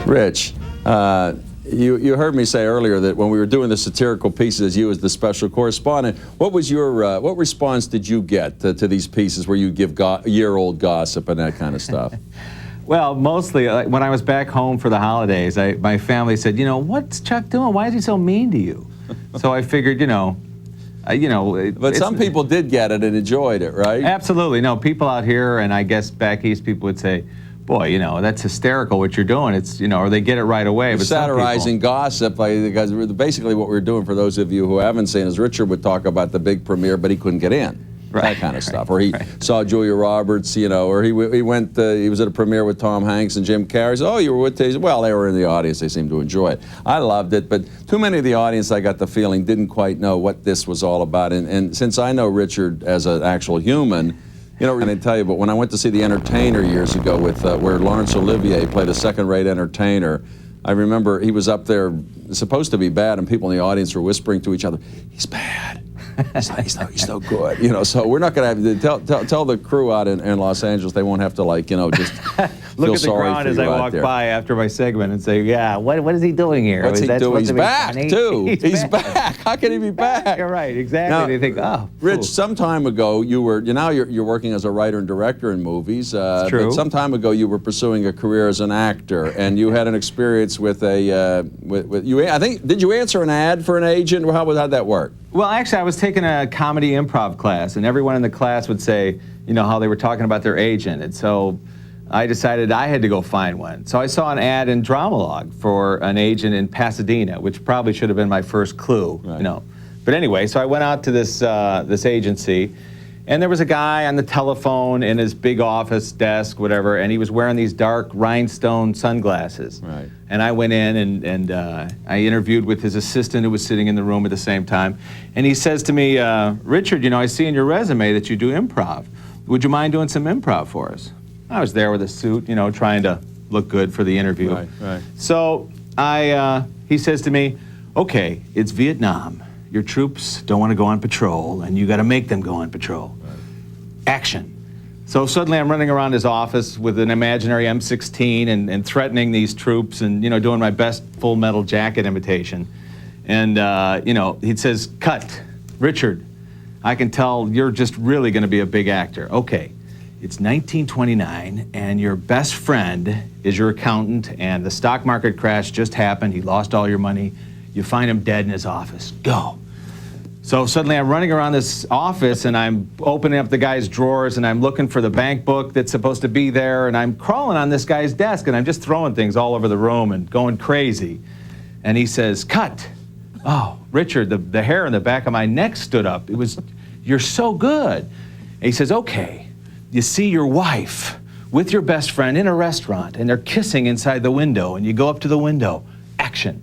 Rich, you heard me say earlier that when we were doing the satirical pieces, you as the special correspondent, what was your what response did you get to these pieces where you give year-old gossip and that kind of stuff? Well, mostly when I was back home for the holidays, my family said, what's Chuck doing? Why is he so mean to you? So I figured, But some people did get it and enjoyed it, right? Absolutely. No, people out here, and I guess back east, people would say, boy, that's hysterical what you're doing. It's, or they get it right away. But satirizing gossip, because basically what we're doing, for those of you who haven't seen, is Richard would talk about the big premiere, but he couldn't get in. Right, that kind of stuff. Or he saw Julia Roberts, or he went, he was at a premiere with Tom Hanks and Jim Carrey. He said, oh, you were with Taser? Well, they were in the audience. They seemed to enjoy it. I loved it, but too many of the audience, I got the feeling, didn't quite know what this was all about. And since I know Richard as an actual human, and I tell you, but when I went to see The Entertainer years ago with where Laurence Olivier played a second-rate entertainer, I remember he was up there supposed to be bad, and people in the audience were whispering to each other, he's bad. He's no good, So we're not going to have to tell the crew out in Los Angeles they won't have to just look at the ground as I walk by after my segment and say, yeah, what is he doing here? What's he doing? He's back too. He's back. How can he be back? You're right, exactly. Now, they think, oh, Rich, some time ago you were now you're working as a writer and director in movies. It's true. But some time ago you were pursuing a career as an actor, and you had an experience with I think, did you answer an ad for an agent? How'd that work? Well, actually, I was taking a comedy improv class, and everyone in the class would say, how they were talking about their agent. And so I decided I had to go find one. So I saw an ad in Dramalog for an agent in Pasadena, which probably should have been my first clue, right. But anyway, so I went out to this agency, and there was a guy on the telephone in his big office desk, whatever, and he was wearing these dark rhinestone sunglasses. Right. And I went in and I interviewed with his assistant who was sitting in the room at the same time. And he says to me, Richard, I see in your resume that you do improv. Would you mind doing some improv for us? I was there with a suit, trying to look good for the interview. Right. So he says to me, okay, it's Vietnam. Your troops don't want to go on patrol, and you got to make them go on patrol. Right. Action. So suddenly I'm running around his office with an imaginary M16 and threatening these troops and, doing my best Full Metal Jacket imitation. And, he says, cut. Richard, I can tell you're just really going to be a big actor. Okay, it's 1929, and your best friend is your accountant, and the stock market crash just happened. He lost all your money. You find him dead in his office. Go. So suddenly I'm running around this office, and I'm opening up the guy's drawers, and I'm looking for the bank book that's supposed to be there, and I'm crawling on this guy's desk, and I'm just throwing things all over the room and going crazy. And he says, cut. Oh, Richard, the hair in the back of my neck stood up. You're so good. And he says, okay, you see your wife with your best friend in a restaurant, and they're kissing inside the window, and you go up to the window. Action.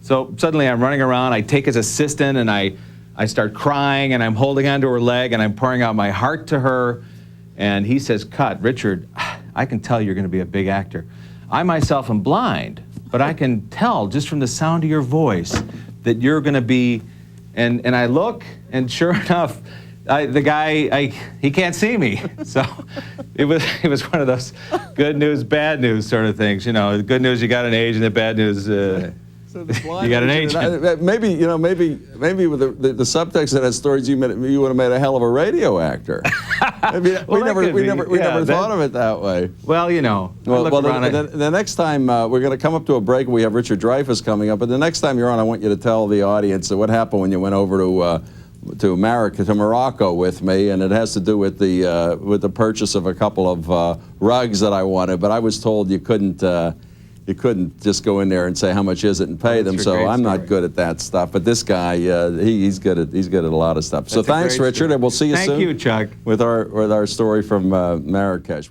So suddenly I'm running around, I take his assistant, and I start crying, and I'm holding onto her leg, and I'm pouring out my heart to her. And he says, cut. Richard, I can tell you're going to be a big actor. I myself am blind, but I can tell just from the sound of your voice that you're going to be, and I look, and sure enough, the guy, he can't see me. So it was one of those good news, bad news sort of things. The good news, you got an agent, the bad news, you got an agent. Maybe with the subtext of that story, you would have made a hell of a radio actor. We never thought of it that way. Well, the next time we're going to come up to a break. We have Richard Dreyfuss coming up, but the next time you're on, I want you to tell the audience what happened when you went over to Morocco with me, and it has to do with the purchase of a couple of rugs that I wanted. But I was told you couldn't just go in there and say how much is it and pay them. So I'm not good at that stuff. But this guy, he's good at a lot of stuff. So thanks, Richard, and we'll see you soon. Thank you, Chuck. With our story from Marrakesh.